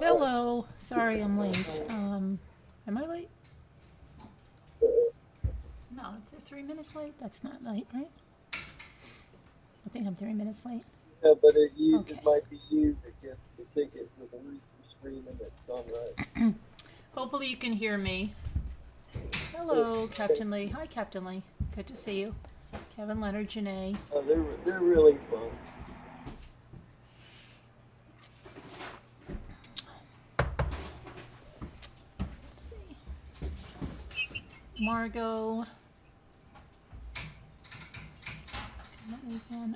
Hello. Sorry I'm late. Am I late? No, it's 3 minutes late. That's not late, right? I think I'm 3 minutes late. Yeah, but it Okay. might be you that gets the ticket for the rooster screaming at sunrise. Hopefully you can hear me. Hello, Captain Lee. Hi, Captain Lee. Good to see you. Kevin, Leonard, Janae. Oh, they're really fun. Let's see. Margot.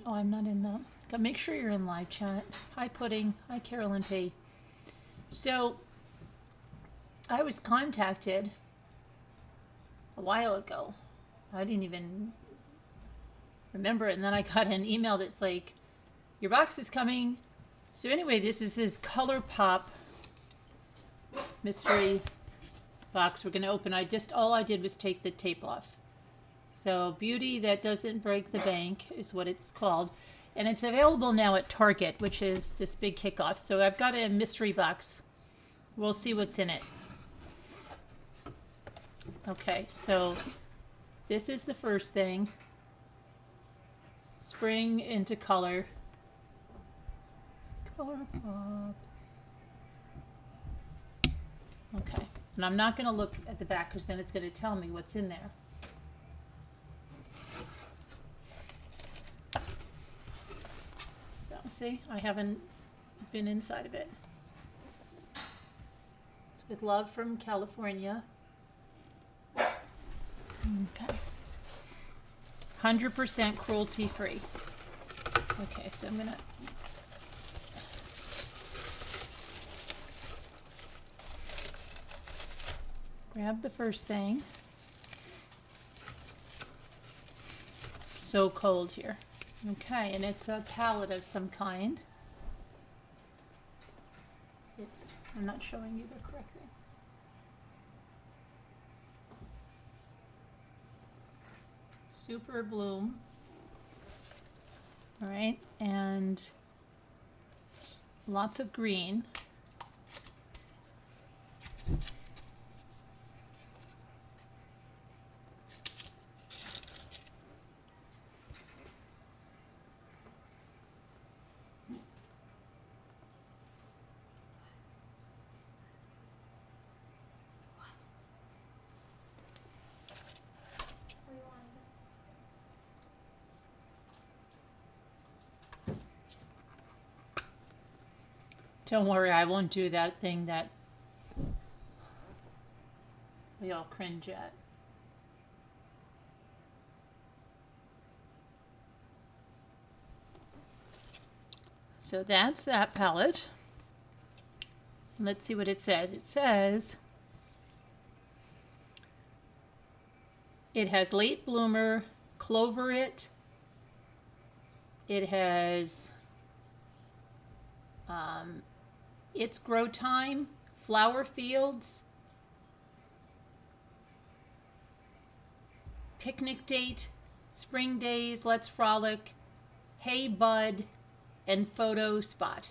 Oh, I'm not in the. Make sure you're in live chat. Hi, Pudding. Hi, Carolyn P. So, I was contacted a while ago. I didn't even remember it. And then I got an email that's like, your box is coming. So anyway, this is this ColourPop Mystery Box we're going to open. All I did was take the tape off. So Beauty That Doesn't Break the Bank is what it's called. And it's available now at Target, which is this big kickoff. So I've got a mystery box. We'll see what's in it. Okay, so this is the first thing. Spring into color. ColourPop. Okay, and I'm not going to look at the back because then it's going to tell me what's in there. So, see, I haven't been inside of it. It's with love from California. Okay. 100% cruelty free. Okay, so I'm going to grab the first thing. So cold here. Okay, and it's a palette of some kind. I'm not showing you the correct thing. Super Bloom. All right, and lots of green. Don't worry, I won't do that thing that we all cringe at. So that's that palette. Let's see what it says. It says it has late bloomer, cloveret. It has It's Grow Time, Flower Fields, Picnic Date, Spring Days, Let's Frolic, Hey Bud, and Photo Spot.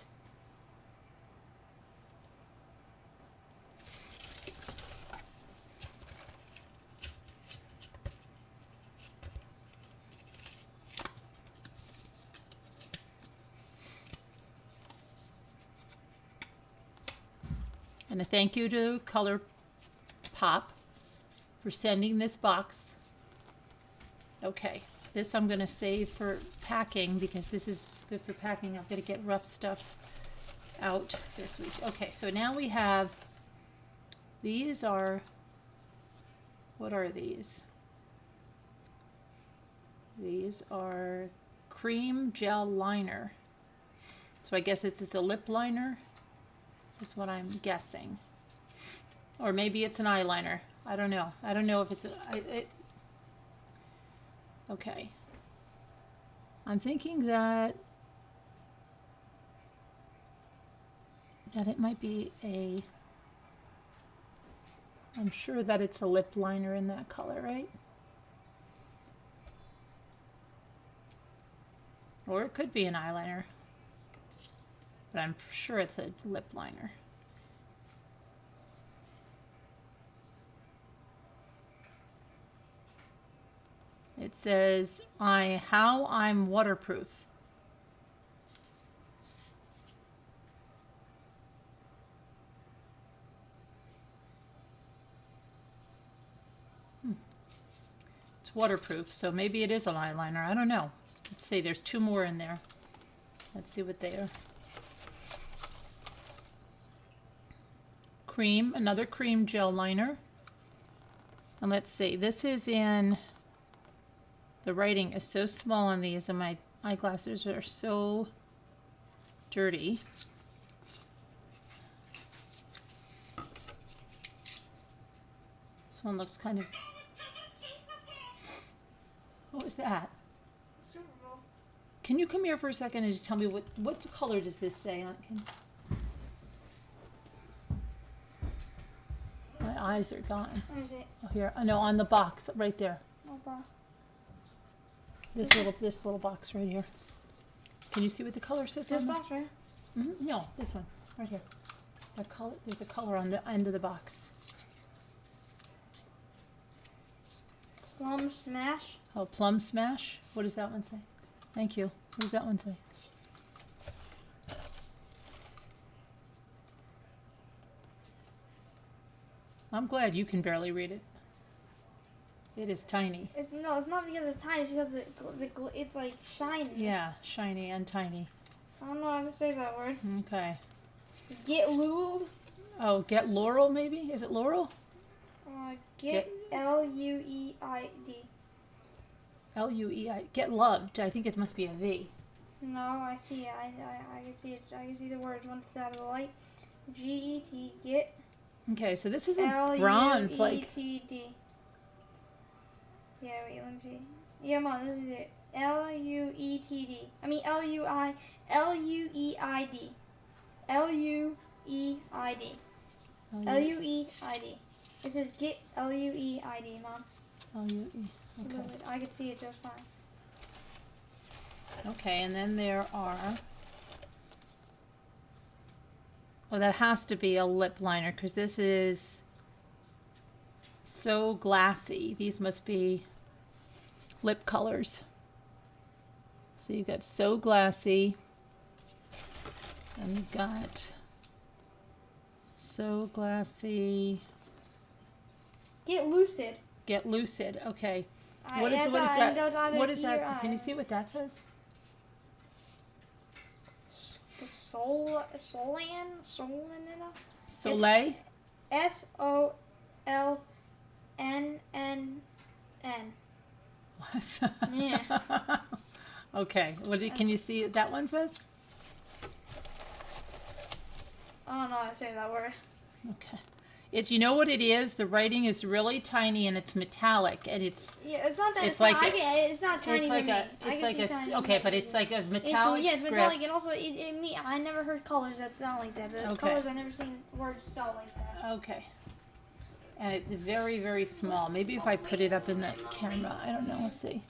And a thank you to ColourPop for sending this box. Okay, this I'm going to save for packing because this is good for packing. I've got to get rough stuff out this week. Okay, so now we have, these are, what are these? These are cream gel liner. So I guess this is a lip liner. Is what I'm guessing. Or maybe it's an eyeliner. I don't know. I don't know if it's okay. I'm thinking that it might be I'm sure that it's a lip liner in that color, right? Or it could be an eyeliner. But I'm sure it's a lip liner. It says, how I'm waterproof. It's waterproof, so maybe it is an eyeliner. I don't know. Let's see, there's 2 more in there. Let's see what they are. Cream, another cream gel liner. And let's see, this is in, the writing is so small on these and my eyeglasses are so dirty. This one looks kind of, what was that? Can you come here for a second and just tell me what color does this say on it? My eyes are gone. Where is it? Oh, here. No, on the box right there. Oh, box. This little box right here. Can you see what the color says This on box, right? No, this one right here. That color. There's a color on the end of the box. Plum Smash. Oh, Plum Smash. What does that one say? Thank you. What does that one say? I'm glad you can barely read it. It is tiny. No, it's not because it's tiny. It's because it's like shiny. Yeah, shiny and tiny. I don't know how to say that word. Okay. Get Luled. Oh, get Laurel maybe? Is it Laurel? Get L-U-E-I-D. L-U-E-I. Get loved. I think it must be a V. No, I see it. I can see it. I can see the words once it's out of the light. G-E-T. Get. Okay, so this is a bronze, like. L-U-E-T-D. Yeah, wait, let me see. Yeah, Mom, this is it. L-U-E-T-D. I mean L-U-I-L-U-E-I-D. L-U-E-I-D. L-U-E-I-D. It says get L-U-E-I-D, Mom. L-U-E. Okay. I can see it just fine. Okay, and then there are. Oh, that has to be a lip liner because this is so glassy. These must be lip colors. So you've got So Glassy, and you've got So Glassy. Get Lucid. Get Lucid. Okay. What What is is that? What is that? Can you see what that says? Soleil. S-O-L-N-N-N. What? Yeah. Okay. Can you see what that one says? I don't know how to say that word. Okay. You know what it is? The writing is really tiny and it's metallic and it's. Yeah, it's not that. It's like it's not tiny. It's like okay, but it's like a metallic Yes, script. metallic, and also I never heard colors that sound like that. The colors I never seen words spelled like that. Okay. And it's very, very small. Maybe if I put it up in the camera, I don't know. Let's see.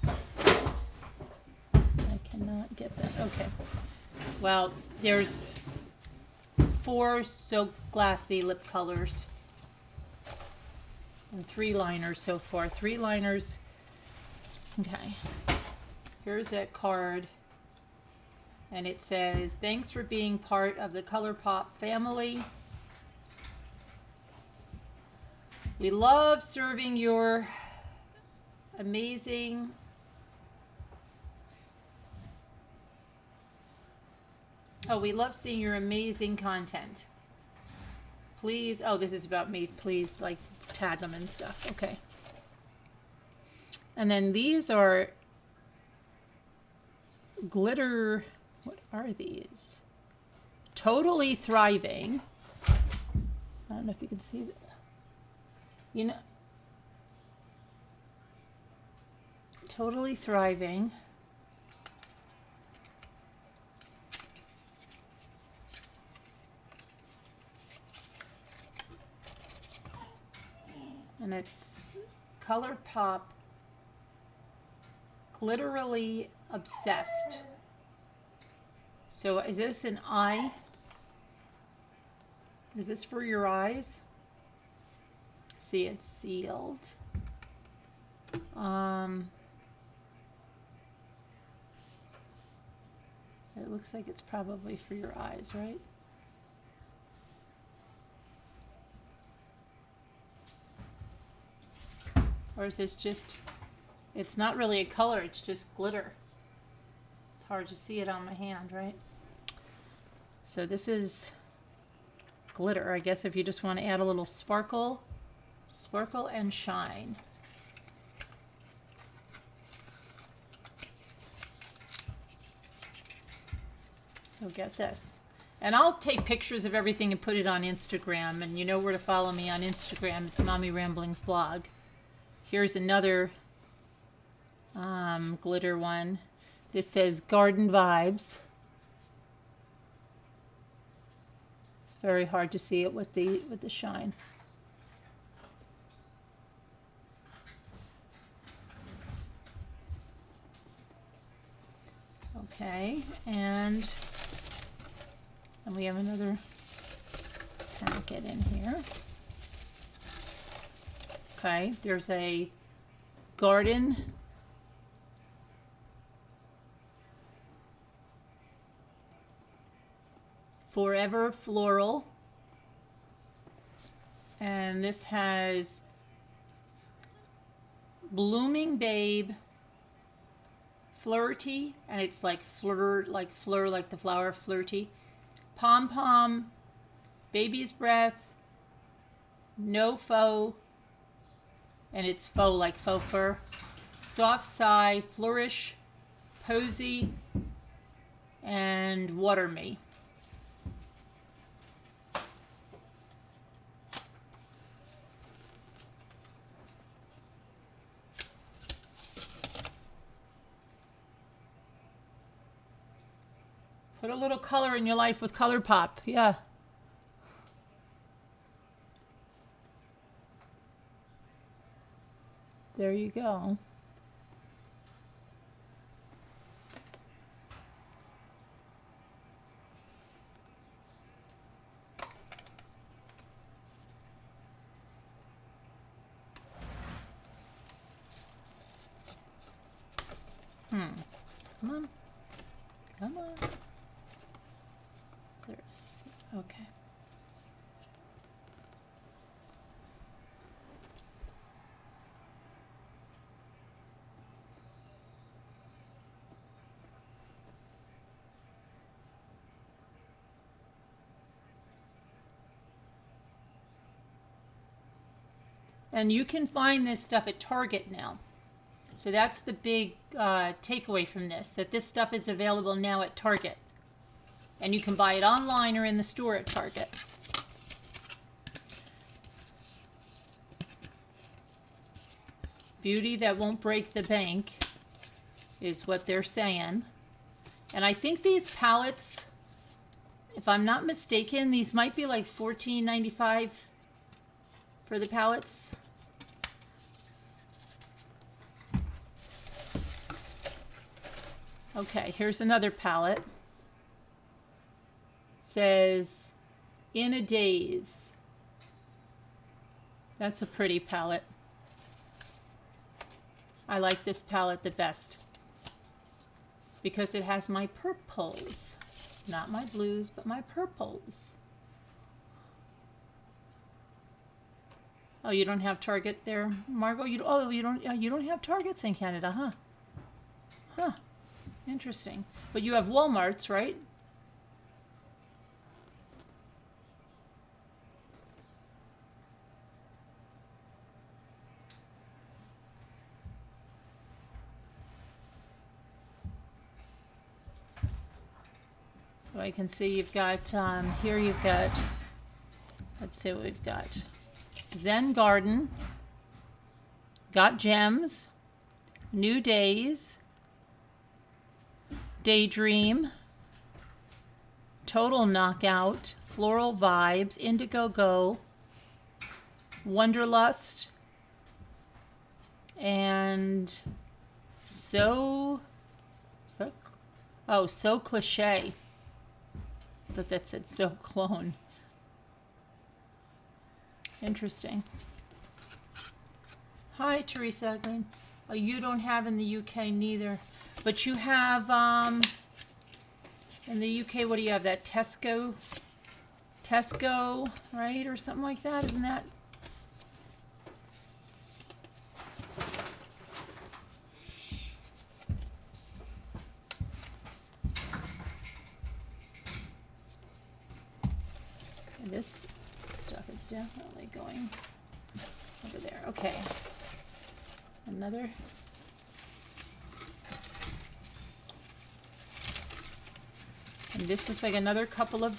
I cannot get that. Okay. Well, there's 4 So Glassy lip colors and 3 liners so far. 3 liners. Okay. Here's that card. And it says, thanks for being part of the ColourPop family. We love serving your amazing we love seeing your amazing content. Please, this is about me. Please, like, tag them and stuff. Okay. And then these are glitter. What are these? Totally Thriving. I don't know if you can see that. You know, Totally Thriving. And it's ColourPop Glitterily Obsessed. So is this an eye? Is this for your eyes? See, it's sealed. It looks like it's probably for your eyes, right? Or is this just, it's not really a color, it's just glitter. It's hard to see it on my hand, right? So this is glitter, I guess, if you just want to add a little sparkle and shine. So get this. And I'll take pictures of everything and put it on Instagram, and you know where to follow me on Instagram. It's Mommy Ramblings blog. Here's another glitter one. This says Garden Vibes. It's very hard to see it with the shine. Okay, and we have another packet in here. Okay, there's a garden Forever Floral, and this has Blooming Babe, Flirty, and it's like fleur like the flower, flirty, Pom Pom, Baby's Breath, No Faux, and it's faux like faux fur, Soft Sigh, Flourish, Posy, and Water Me. Put a little color in your life with ColourPop, yeah. There you go. Come on. Come on. There's, okay. And you can find this stuff at Target now. So that's the big takeaway from this, that this stuff is available now at Target. And you can buy it online or in the store at Target. Beauty that won't break the bank is what they're saying. And I think these palettes, if I'm not mistaken, these might be like $14.95 for the palettes. Okay, here's another palette. It says In a Daze. That's a pretty palette. I like this palette the best because it has my purples. Not my blues, but my purples. Oh, you don't have Target there, Margot? You don't have Targets in Canada, huh? Huh. Interesting. But you have Walmarts, right? So I can see you've got, here you've got, let's see what we've got. Zen Garden, Got Gems, New Days, Daydream, Total Knockout, Floral Vibes, Indigo Go, Wonderlust, and So Cliche. I thought that said So Clone. Interesting. Hi, Teresa Eglin. Oh, you don't have in the UK neither. But you have, in the UK, what do you have? That Tesco, right? Or something like that, isn't that? And this stuff is definitely going over there. Okay. Another. And this looks like another couple of,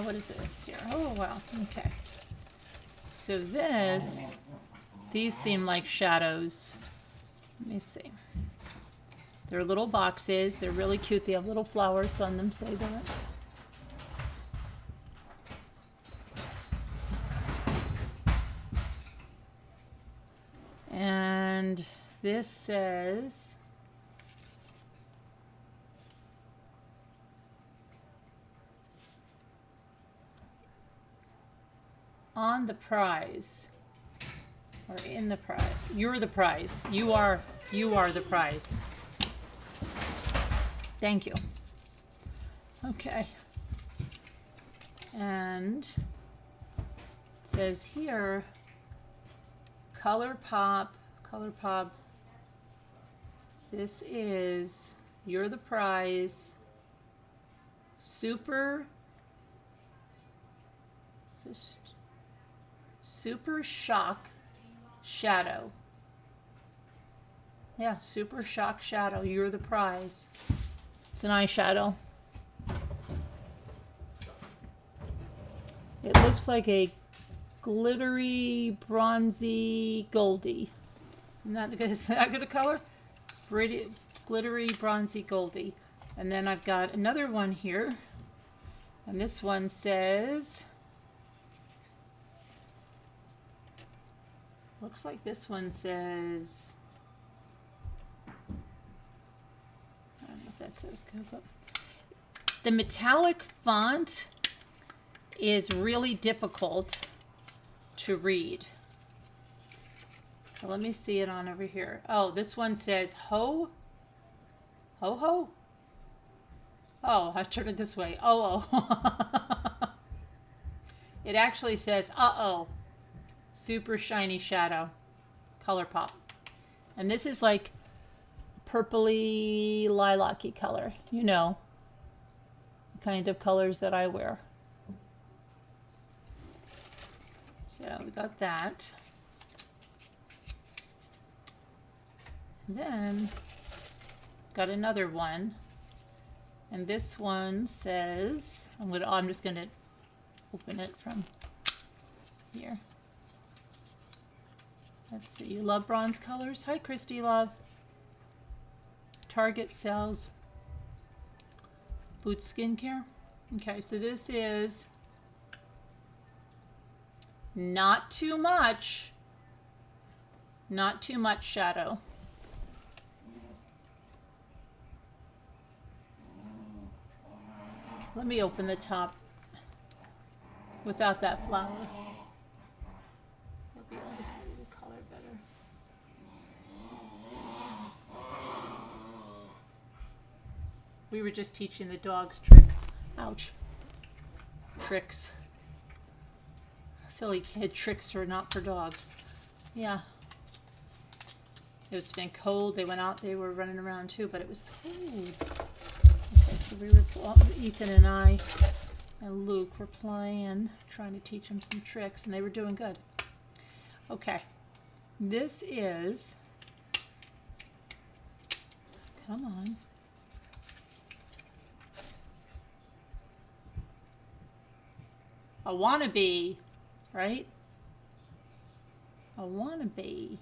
what is this here? Oh, wow. Okay. So these seem like shadows. Let me see. They're little boxes. They're really cute. They have little flowers on them, say that. And this says, on the prize, or in the prize. You're the prize. You are the prize. Thank you. Okay. And it says here, ColourPop. This is You're the Prize. Super Shock Shadow. Yeah, Super Shock Shadow. You're the prize. It's an eyeshadow. It looks like a glittery, bronzy, goldy. Is that good a color? Pretty, glittery, bronzy, goldy. And then I've got another one here. And this one says, looks like this one says, I don't know if that says ColourPop. The metallic font is really difficult to read. So let me see it on over here. Oh, this one says ho. Ho ho. Oh, I turned it this way. Oh oh. It actually says uh-oh. Super shiny shadow. ColourPop. And this is like purpley lilac-y color. You know, the kind of colors that I wear. So we got that. And then got another one. And this one says, I'm just gonna open it from here. Let's see, you love bronze colors? Hi, Christy Love. Target sells Boots Skincare. Okay, so this is not too much shadow. Let me open the top without that flower. You'll be able to see the color better. We were just teaching the dogs tricks. Ouch. Tricks. Silly kid, tricks are not for dogs. Yeah. It's been cold. They went out, they were running around too, but it was cold. Okay, so we were, Ethan and I and Luke were playing, trying to teach them some tricks, and they were doing good. Okay. This is, come on. A wannabe, right? A wannabe.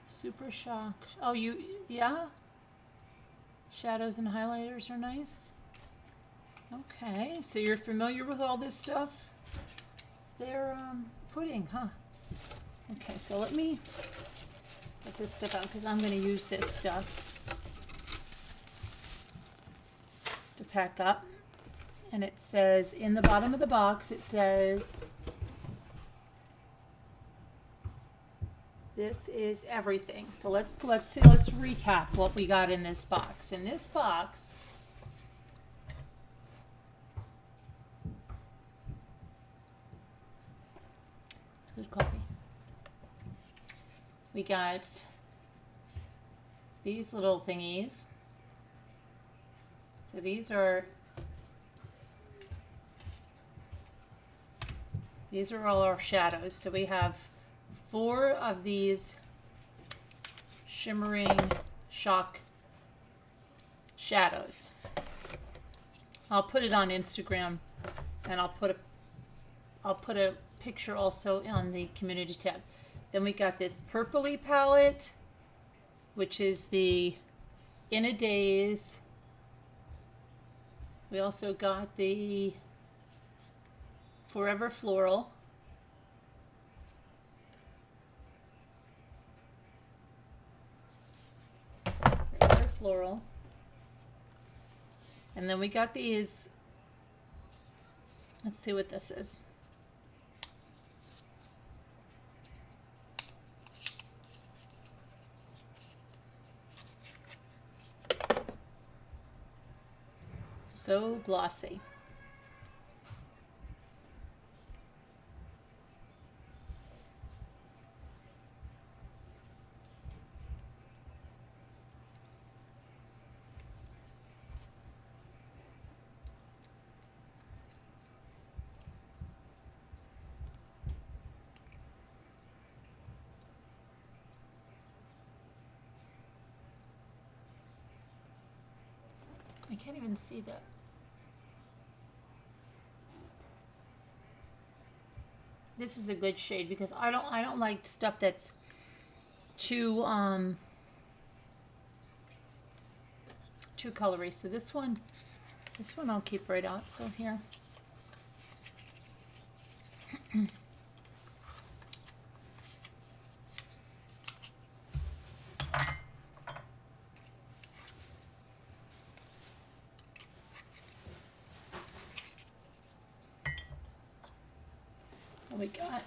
Super shock. Oh, yeah? Shadows and highlighters are nice. Okay, so you're familiar with all this stuff? They're pudding, huh? Okay, so let me get this stuff out because I'm going to use this stuff to pack up. And it says in the bottom of the box, it says, this is everything. So let's recap what we got in this box. In this box, it's good coffee. We got these little thingies. So these are all our shadows. So we have 4 of these shimmering shock shadows. I'll put it on Instagram, and I'll put a picture also on the community tab. Then we got this purpley palette, which is the In a Daze. We also got the Forever Floral. Forever Floral. And then we got these, let's see what this is. So glossy. I can't even see that. This is a good shade because I don't like stuff that's too colory. So this one I'll keep right out. So here. We got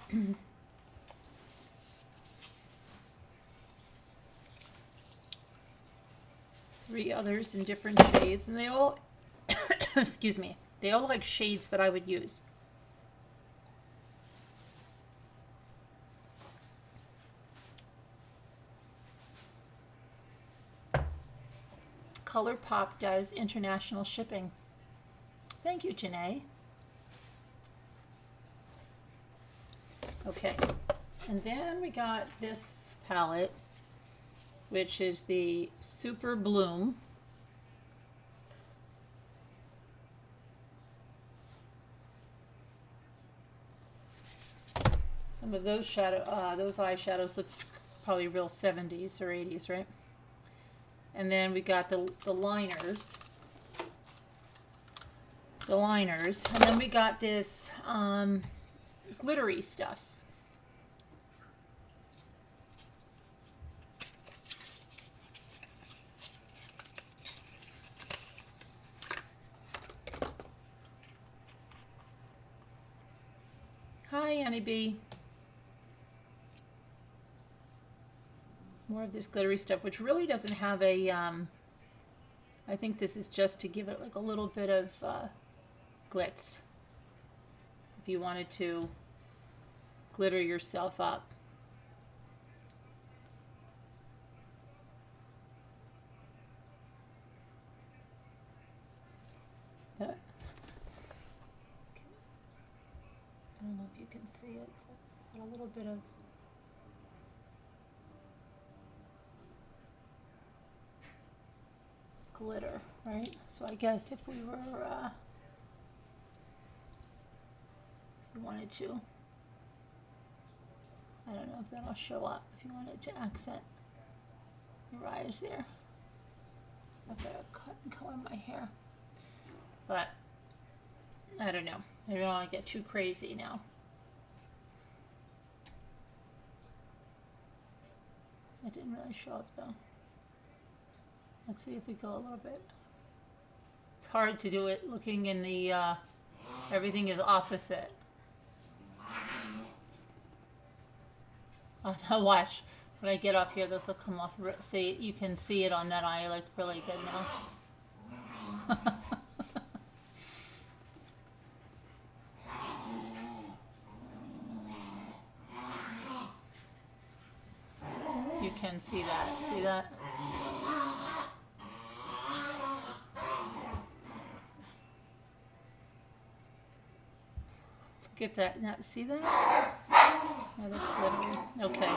3 others in different shades, and they all excuse me, they all like shades that I would use. ColourPop does international shipping. Thank you, Janae. Okay, and then we got this palette, which is the Super Bloom. Some of those those eyeshadows look probably real 70s or 80s, right? And then we got the liners. And then we got this glittery stuff. Hi, Annie B. More of this glittery stuff, which really doesn't have a, I think this is just to give it like a little bit of glitz. If you wanted to glitter yourself up. I don't know if you can see it. It's got a little bit of glitter, right? So I guess if we were, if you wanted to, I don't know if that'll show up. If you wanted to accent your eyes there, I've got to cut and color my hair, but I don't know. I don't want to get too crazy now. didn't really show up though. Let's see if we go a little bit. It's hard to do it looking in the, everything is opposite. Oh, now watch. When I get off here, this will come off. See, you can see it on that eye like really good now. You can see that. See that? Look at that. Now, see that? Yeah, that's glittery. Okay.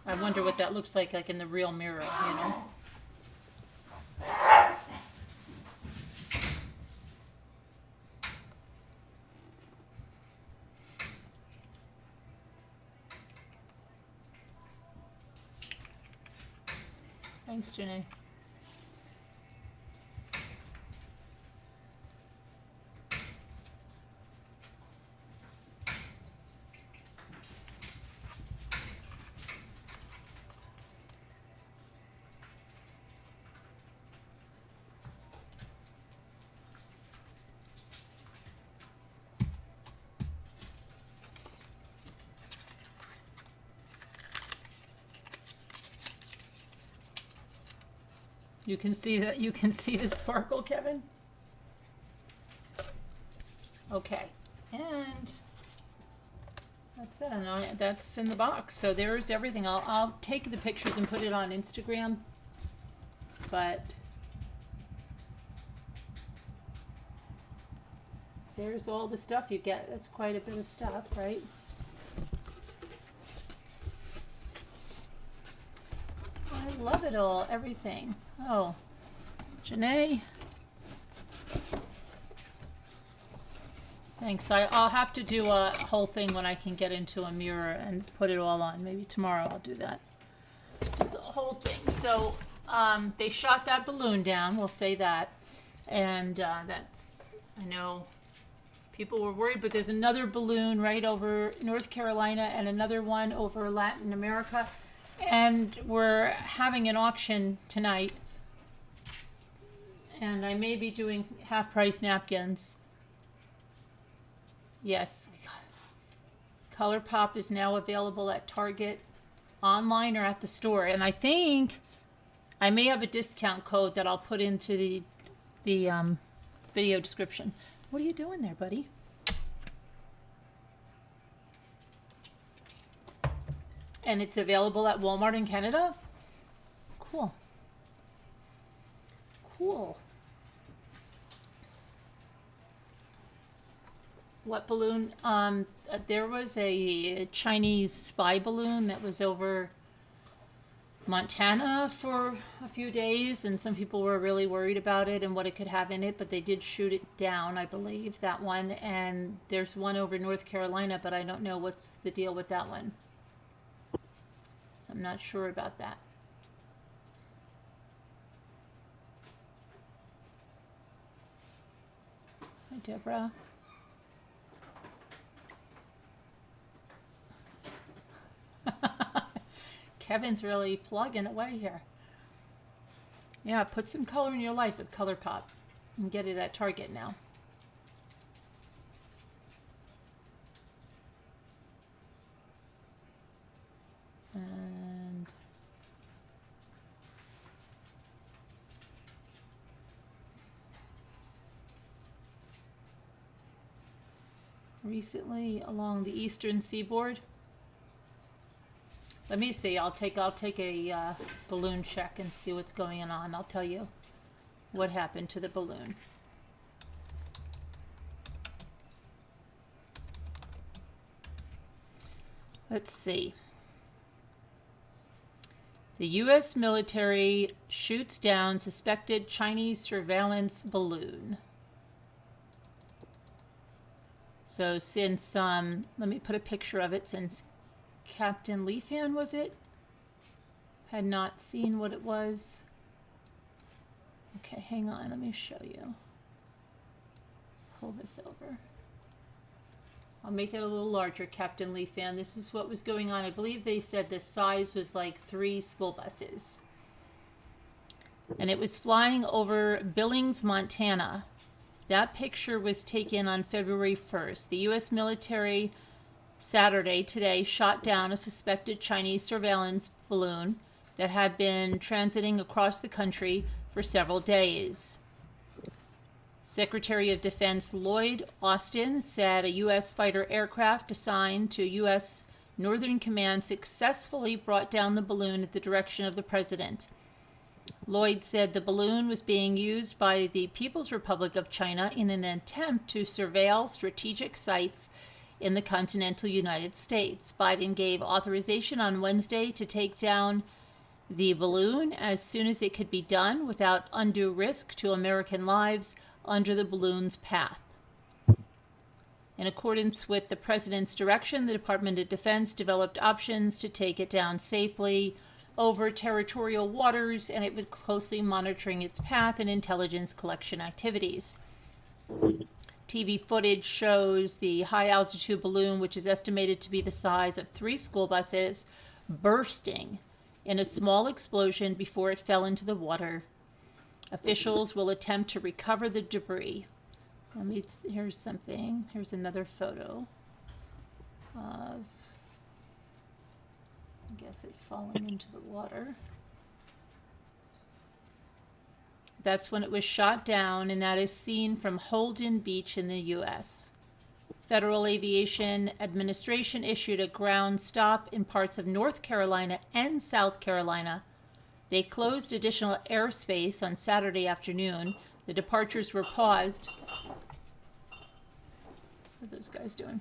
I wonder what that looks like in the real mirror, you know? Thanks, Janae. You can see that. You can see the sparkle, Kevin. Okay, and that's that. And that's in the box. So there's everything. I'll take the pictures and put it on Instagram. But there's all the stuff you get. That's quite a bit of stuff, right? I love it all. Everything. Oh, Janae. Thanks. I'll have to do a whole thing when I can get into a mirror and put it all on. Maybe tomorrow I'll do that. Do the whole thing. So they shot that balloon down. We'll say that. And that's, I know people were worried, but there's another balloon right over North Carolina and another one over Latin America. And we're having an auction tonight. And I may be doing half-price napkins. Yes. ColourPop is now available at Target, online or at the store. And I think I may have a discount code that I'll put into the video description. What are you doing there, buddy? And it's available at Walmart in Canada? Cool. Cool. What balloon? There was a Chinese spy balloon that was over Montana for a few days, and some people were really worried about it and what it could have in it, but they did shoot it down, I believe, that one. And there's one over North Carolina, but I don't know what's the deal with that one. So I'm not sure about that. Hi, Deborah. Kevin's really plugging away here. Yeah, put some color in your life with ColourPop and get it at Target now. And recently along the eastern seaboard. Let me see. I'll take a balloon check and see what's going on. I'll tell you what happened to the balloon. Let's see. The U.S. military shoots down suspected Chinese surveillance balloon. So since, let me put a picture of it, since Captain Lee Fan, was it? Had not seen what it was. Okay, hang on, let me show you. Pull this over. I'll make it a little larger, Captain Lee fan. This is what was going on. I believe they said the size was like 3 school buses. And it was flying over Billings, Montana. That picture was taken on February 1st. The U.S. military Saturday, today, shot down a suspected Chinese surveillance balloon that had been transiting across the country for several days. Secretary of Defense Lloyd Austin said a U.S. fighter aircraft assigned to U.S. Northern Command successfully brought down the balloon at the direction of the president. Lloyd said the balloon was being used by the People's Republic of China in an attempt to surveil strategic sites in the continental United States. Biden gave authorization on Wednesday to take down the balloon as soon as it could be done without undue risk to American lives under the balloon's path. In accordance with the president's direction, the Department of Defense developed options to take it down safely over territorial waters, and it was closely monitoring its path and intelligence collection activities. TV footage shows the high-altitude balloon, which is estimated to be the size of 3 school buses, bursting in a small explosion before it fell into the water. Officials will attempt to recover the debris. Here's something. Here's another photo of, I guess it falling into the water. That's when it was shot down, and that is seen from Holden Beach in the U.S. Federal Aviation Administration issued a ground stop in parts of North Carolina and South Carolina. They closed additional airspace on Saturday afternoon. The departures were paused. What are those guys doing?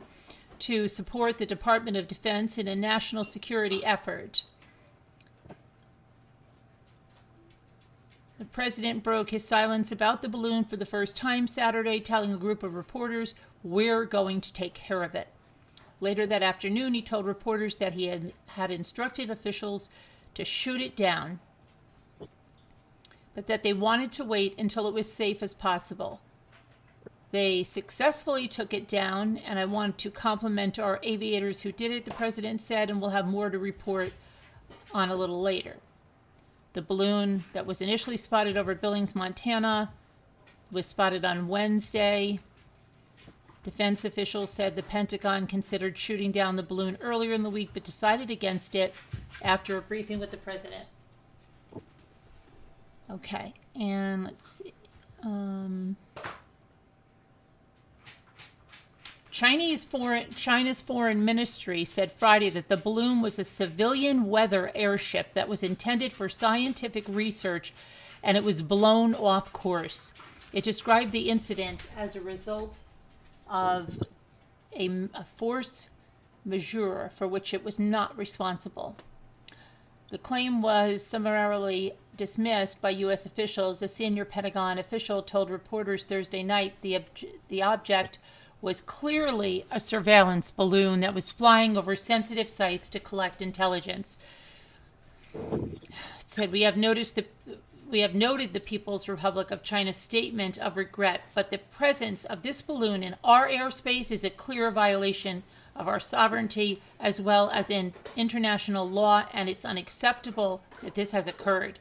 To support the Department of Defense in a national security effort. The president broke his silence about the balloon for the first time Saturday, telling a group of reporters, "We're going to take care of it." Later that afternoon, he told reporters that he had instructed officials to shoot it down, but that they wanted to wait until it was safe as possible. They successfully took it down, and I want to compliment our aviators who did it, the president said, and we'll have more to report on a little later. The balloon that was initially spotted over Billings, Montana, was spotted on Wednesday. Defense officials said the Pentagon considered shooting down the balloon earlier in the week, but decided against it after a briefing with the president. Okay, and let's see. China's foreign ministry said Friday that the balloon was a civilian weather airship that was intended for scientific research, and it was blown off course. It described the incident as a result of a force majeure for which it was not responsible. The claim was summarily dismissed by U.S. officials. A senior Pentagon official told reporters Thursday night the object was clearly a surveillance balloon that was flying over sensitive sites to collect intelligence. It said, we have noted the People's Republic of China's statement of regret, but the presence of this balloon in our airspace is a clear violation of our sovereignty as well as in international law, and it's unacceptable that this has occurred.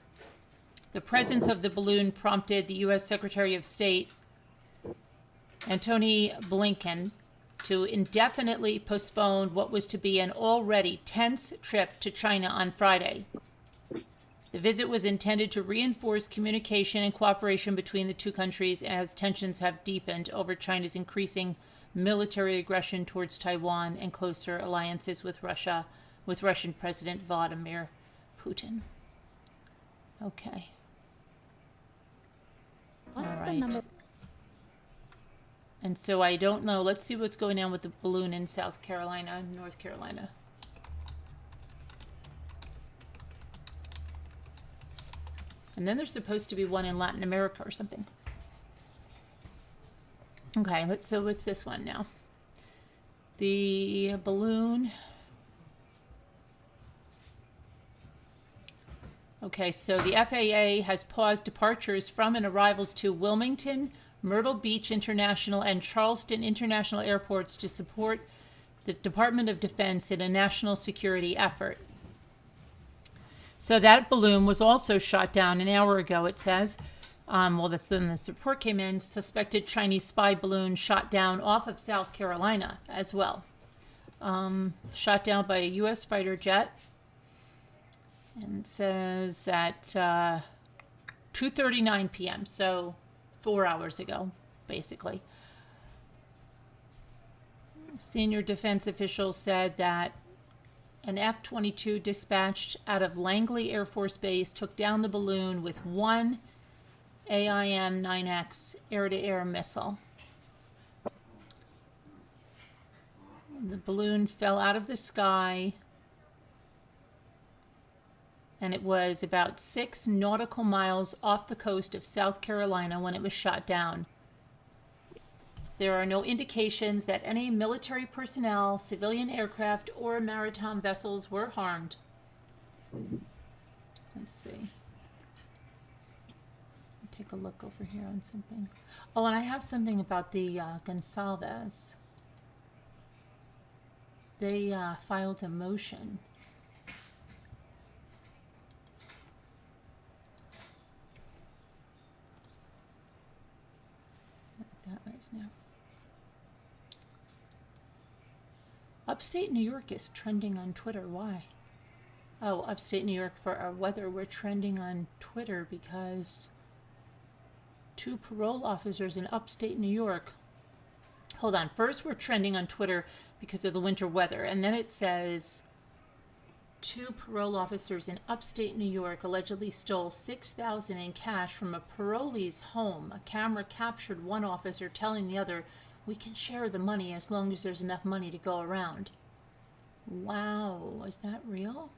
The presence of the balloon prompted the U.S. Secretary of State Antony Blinken to indefinitely postpone what was to be an already tense trip to China on Friday. The visit was intended to reinforce communication and cooperation between the two countries as tensions have deepened over China's increasing military aggression towards Taiwan and closer alliances with Russia, with Russian President Vladimir Putin. Okay. What's All the right. number? And so I don't know. Let's see what's going on with the balloon in South Carolina, North Carolina. And then there's supposed to be one in Latin America or something. Okay, so what's this one now? The balloon. Okay, so the FAA has paused departures from and arrivals to Wilmington, Myrtle Beach International and Charleston International airports to support the Department of Defense in a national security effort. So that balloon was also shot down an hour ago, it says. Well, that's then this report came in. Suspected Chinese spy balloon shot down off of South Carolina as well. Shot down by a U.S. fighter jet. And it says at 2:39 p.m., so 4 hours ago, basically. Senior defense officials said that an F-22 dispatched out of Langley Air Force Base took down the balloon with one AIM-9X air-to-air missile. The balloon fell out of the sky, and it was about 6 nautical miles off the coast of South Carolina when it was shot down. There are no indications that any military personnel, civilian aircraft, or maritime vessels were harmed. Let's see. Take a look over here on something. Oh, and I have something about the Gonsalves. They filed a motion. That right now. Upstate New York is trending on Twitter. Why? Oh, upstate New York for our weather. We're trending on Twitter because 2 parole officers in upstate New York. Hold on. First, we're trending on Twitter because of the winter weather. And then it says 2 parole officers in upstate New York allegedly stole $6,000 in cash from a parolee's home. A camera captured one officer telling the other, "We can share the money as long as there's enough money to go around." Wow. Is that real?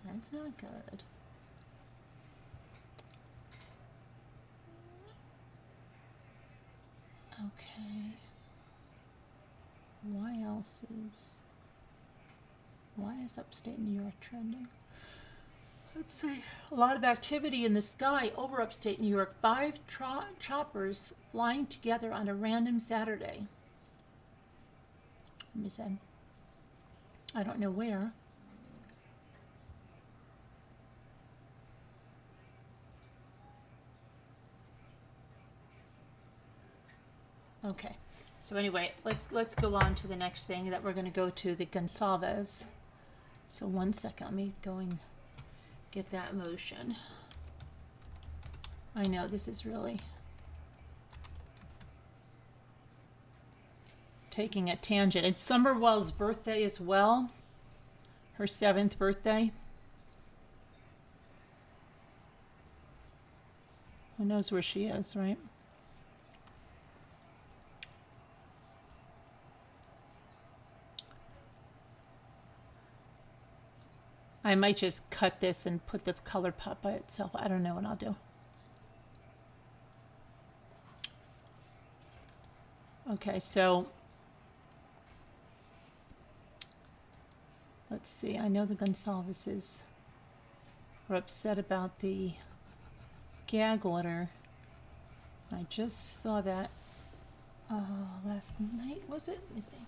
That's not good. Okay. Why is upstate New York trending? Let's see. A lot of activity in the sky over upstate New York. 5 choppers flying together on a random Saturday. Let me say. I don't know where. Okay, so anyway, let's go on to the next thing that we're going to go to, the Gonsalves. So 1 second, let me go and get that motion. I know this is really taking a tangent. It's Summerwell's birthday as well, her 7th birthday. Who knows where she is, right? I might just cut this and put the ColourPop by itself. I don't know what I'll do. Okay, so let's see. I know the Gonsalveses were upset about the gag order. I just saw that last night, was it? Let me see.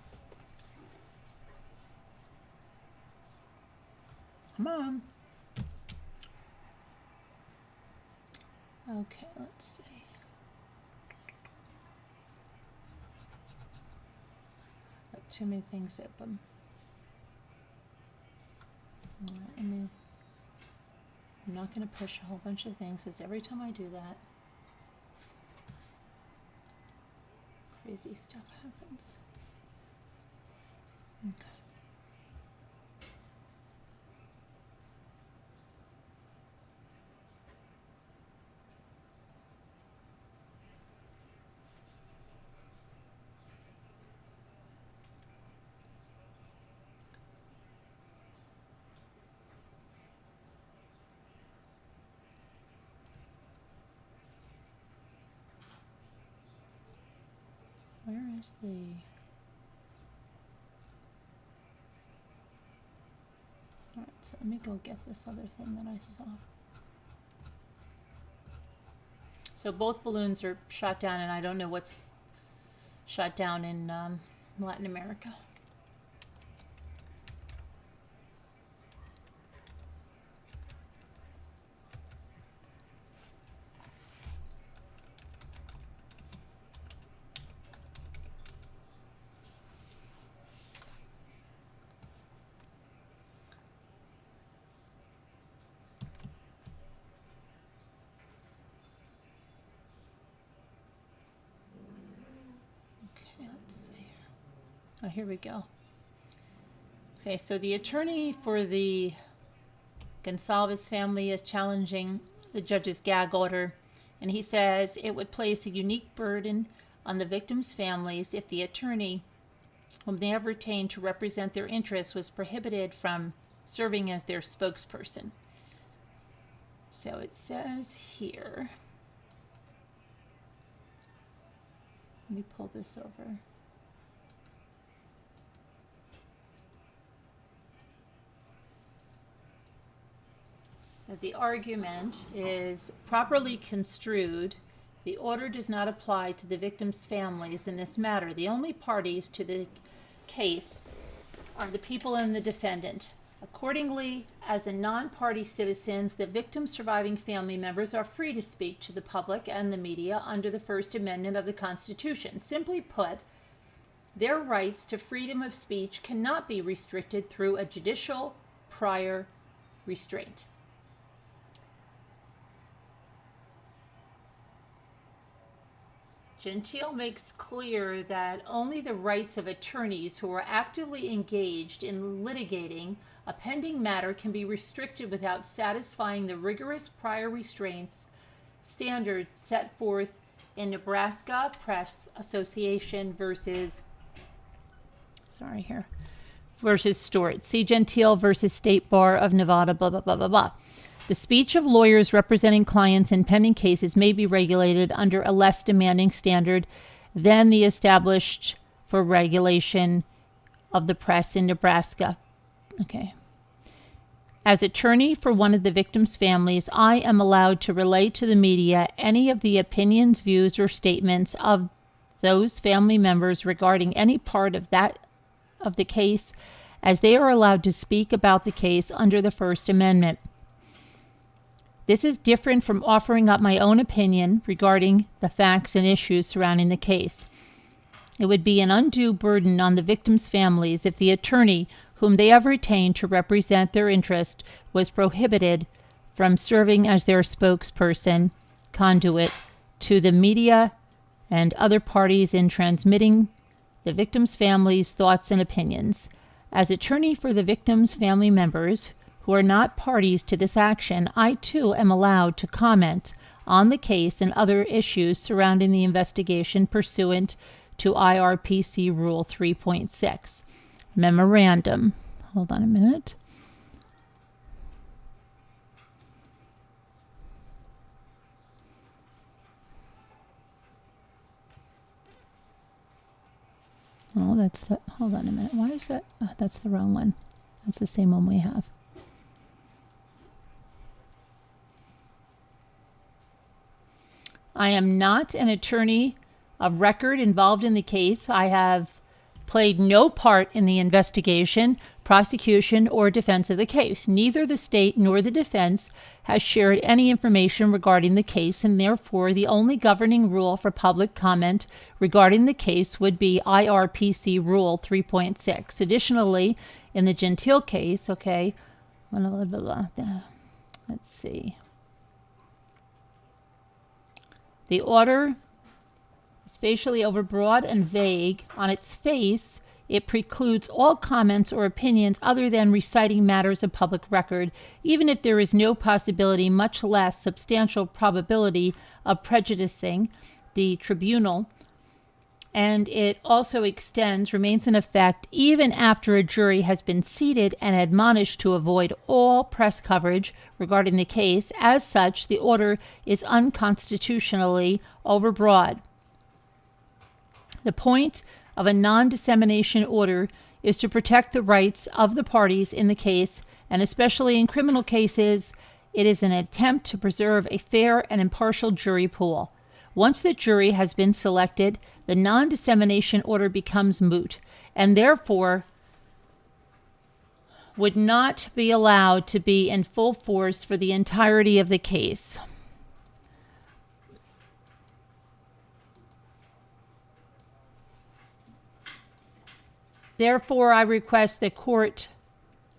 Come on. Okay, let's see. Got too many things open. I'm not going to push a whole bunch of things, because every time I do that, crazy stuff happens. Okay. Where is the... Alright, so let me go get this other thing that I saw. So both balloons are shot down, and I don't know what's shot down in Latin America. Oh, here we go. Okay, so the attorney for the Gonsalves family is challenging the judge's gag order, and he says it would place a unique burden on the victims' families if the attorney whom they have retained to represent their interests was prohibited from serving as their spokesperson. So it says here, let me pull this over. The argument is properly construed. The order does not apply to the victims' families in this matter. The only parties to the case are the people and the defendant. Accordingly, as a non-party citizens, the victim's surviving family members are free to speak to the public and the media under the First Amendment of the Constitution. Simply put, their rights to freedom of speech cannot be restricted through a judicial prior restraint. Gentile makes clear that only the rights of attorneys who are actively engaged in litigating a pending matter can be restricted without satisfying the rigorous prior restraints standards set forth in Nebraska Press Association versus Stewart. See Gentile versus State Bar of Nevada, blah, blah, blah, blah, blah. The speech of lawyers representing clients in pending cases may be regulated under a less demanding standard than the established for regulation of the press in Nebraska. Okay. As attorney for one of the victims' families, I am allowed to relay to the media any of the opinions, views, or statements of those family members regarding any part of the case, as they are allowed to speak about the case under the First Amendment. This is different from offering up my own opinion regarding the facts and issues surrounding the case. It would be an undue burden on the victims' families if the attorney whom they have retained to represent their interest was prohibited from serving as their spokesperson, conduit, to the media and other parties in transmitting the victims' families' thoughts and opinions. As attorney for the victims' family members who are not parties to this action, I too am allowed to comment on the case and other issues surrounding the investigation pursuant to IRPC Rule 3.6. Memorandum. Hold on a minute. Oh, that's the, hold on a minute. Why is that? Oh, that's the wrong one. That's the same one we have. I am not an attorney of record involved in the case. I have played no part in the investigation, prosecution, or defense of the case. Neither the state nor the defense has shared any information regarding the case, and therefore the only governing rule for public comment regarding the case would be IRPC Rule 3.6. Additionally, in the Gentile case, okay, let's see. The order is facially overbroad and vague. On its face, it precludes all comments or opinions other than reciting matters of public record, even if there is no possibility, much less substantial probability, of prejudicing the tribunal. And it also remains in effect even after a jury has been seated and admonished to avoid all press coverage regarding the case. As such, the order is unconstitutionally overbroad. The point of a non-dissemination order is to protect the rights of the parties in the case, and especially in criminal cases, It is an attempt to preserve a fair and impartial jury pool. Once the jury has been selected, the non-dissemination order becomes moot, and therefore would not be allowed to be in full force for the entirety of the case. Therefore, I request the court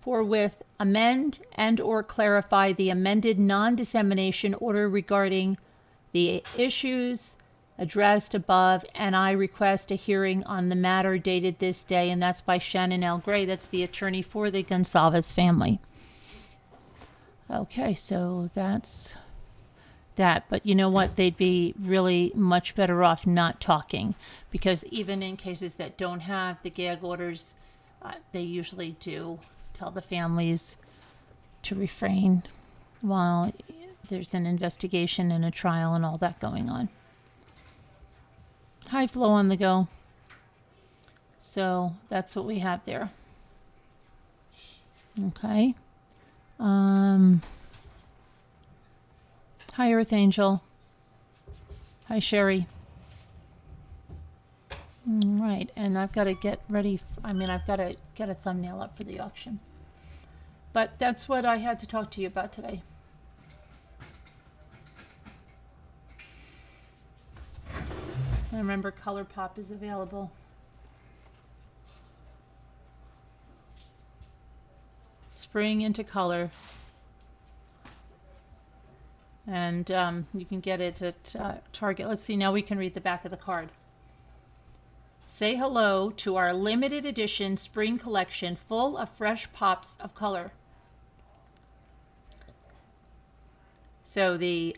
forthwith amend and or clarify the amended non-dissemination order regarding the issues addressed above, and I request a hearing on the matter dated this day, and that's by Shannon L. Gray. That's the attorney for the Gonsalves family. Okay, so that's that. But you know what? They'd be really much better off not talking, because even in cases that don't have the gag orders, they usually do tell the families to refrain while there's an investigation and a trial and all that going on. High flow on the go. So that's what we have there. Okay. Hi, Earth Angel. Hi, Sherry. All right, and I've got to get ready. I've got to get a thumbnail up for the auction. But that's what I had to talk to you about today. And remember, ColourPop is available. Spring into color. And you can get it at Target. Let's see, now we can read the back of the card. Say hello to our limited edition spring collection full of fresh pops of color. So the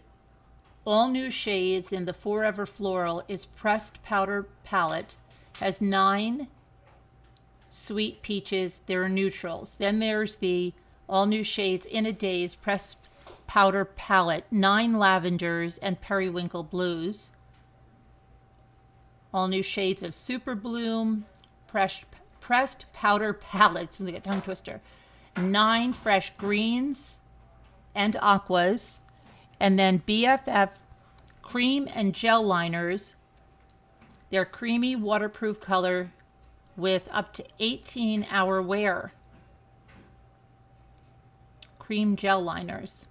all new shades in the Forever Floral is pressed powder palette, has 9 sweet peaches, they're neutrals. Then there's the all new shades in a Daze pressed powder palette, 9 lavenders and periwinkle blues. All new shades of Super Bloom, pressed powder palette, it's like a tongue twister. 9 fresh greens and aquas. And then BFF cream and gel liners. They're creamy waterproof color with up to 18-hour wear. Cream gel liners.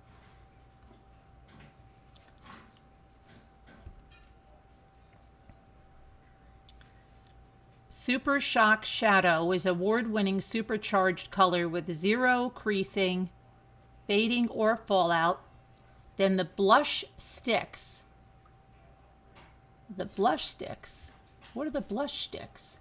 Super Shock Shadow is award-winning supercharged color with 0 creasing, fading, or fallout. Then the blush sticks. The blush sticks. What are the blush sticks?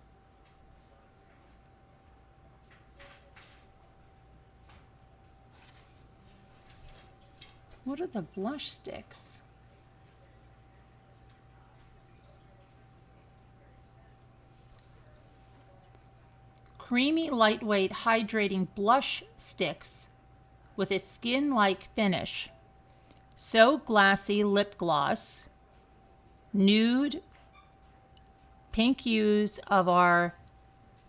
What are the blush sticks? Creamy, lightweight, hydrating blush sticks with a skin-like finish. So Glassy lip gloss. Nude pink hues of our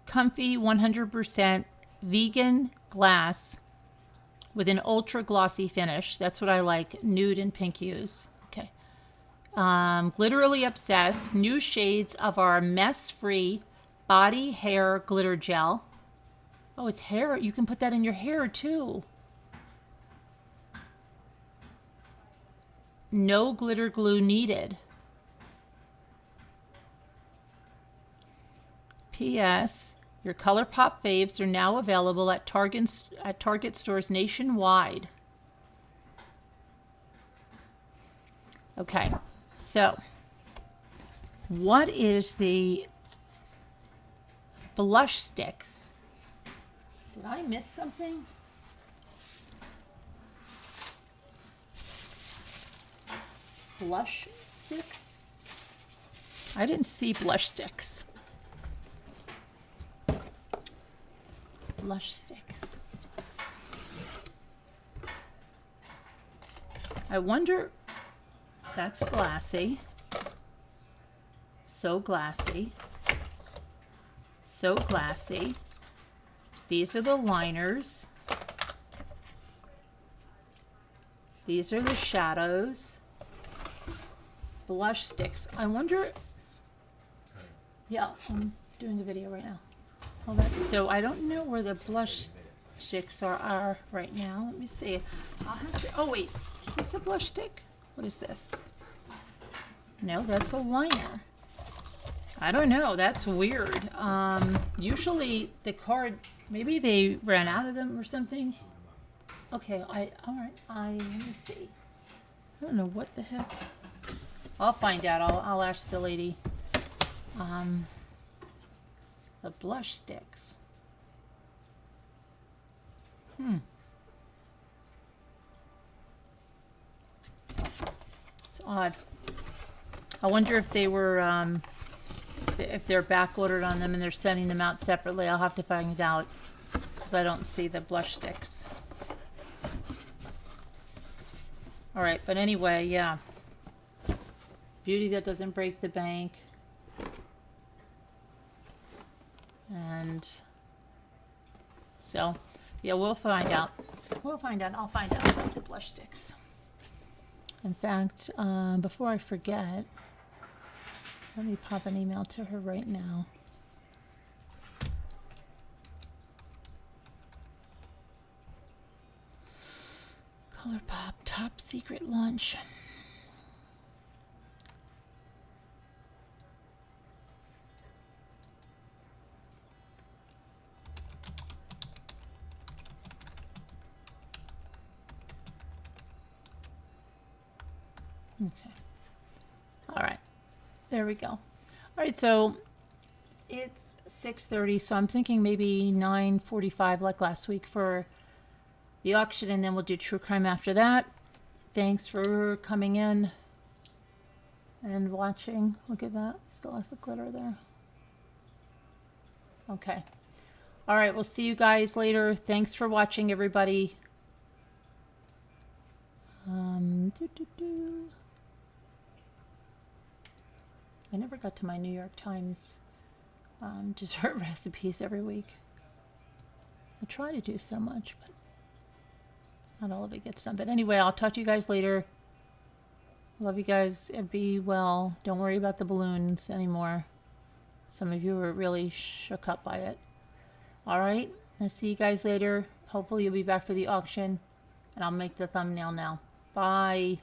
comfy 100% vegan glass with an ultra glossy finish. That's what I like, nude and pink hues. Okay. Glitterily Obsessed, new shades of our mess-free body hair glitter gel. Oh, it's hair. You can put that in your hair too. No glitter glue needed. P.S. Your ColourPop faves are now available at Target stores nationwide. Okay, so what is the blush sticks? Did I miss something? Blush sticks? I didn't see blush sticks. Blush sticks. I wonder, that's glassy. So glassy. So glassy. These are the liners. These are the shadows. Blush sticks. I wonder. Yeah, I'm doing a video right now. Hold on. So I don't know where the blush sticks are right now. Let me see. I'll have to. Oh wait, is this a blush stick? What is this? No, that's a liner. I don't know. That's weird. Usually the card, maybe they ran out of them or something. Okay. All right. Let me see. I don't know what the heck. I'll find out. I'll ask the lady. The blush sticks. It's odd. I wonder if they were, if they're back ordered on them and they're sending them out separately. I'll have to find it out because I don't see the blush sticks. All right, but anyway, yeah. Beauty that doesn't break the bank. And so, yeah, we'll find out. We'll find out. I'll find out about the blush sticks. In fact, before I forget, let me pop an email to her right now. ColourPop top secret launch. Okay. All right. There we go. All right, so it's 6:30, so I'm thinking maybe 9:45 like last week for the auction, and then we'll do true crime after that. Thanks for coming in and watching. Look at that. Still has the glitter there. Okay. All right, we'll see you guys later. Thanks for watching, everybody. I never got to my New York Times dessert recipes every week. I try to do so much, but not all of it gets done. But anyway, I'll talk to you guys later. Love you guys and be well. Don't worry about the balloons anymore. Some of you were really shook up by it. All right, I'll see you guys later. Hopefully you'll be back for the auction, and I'll make the thumbnail now. Bye.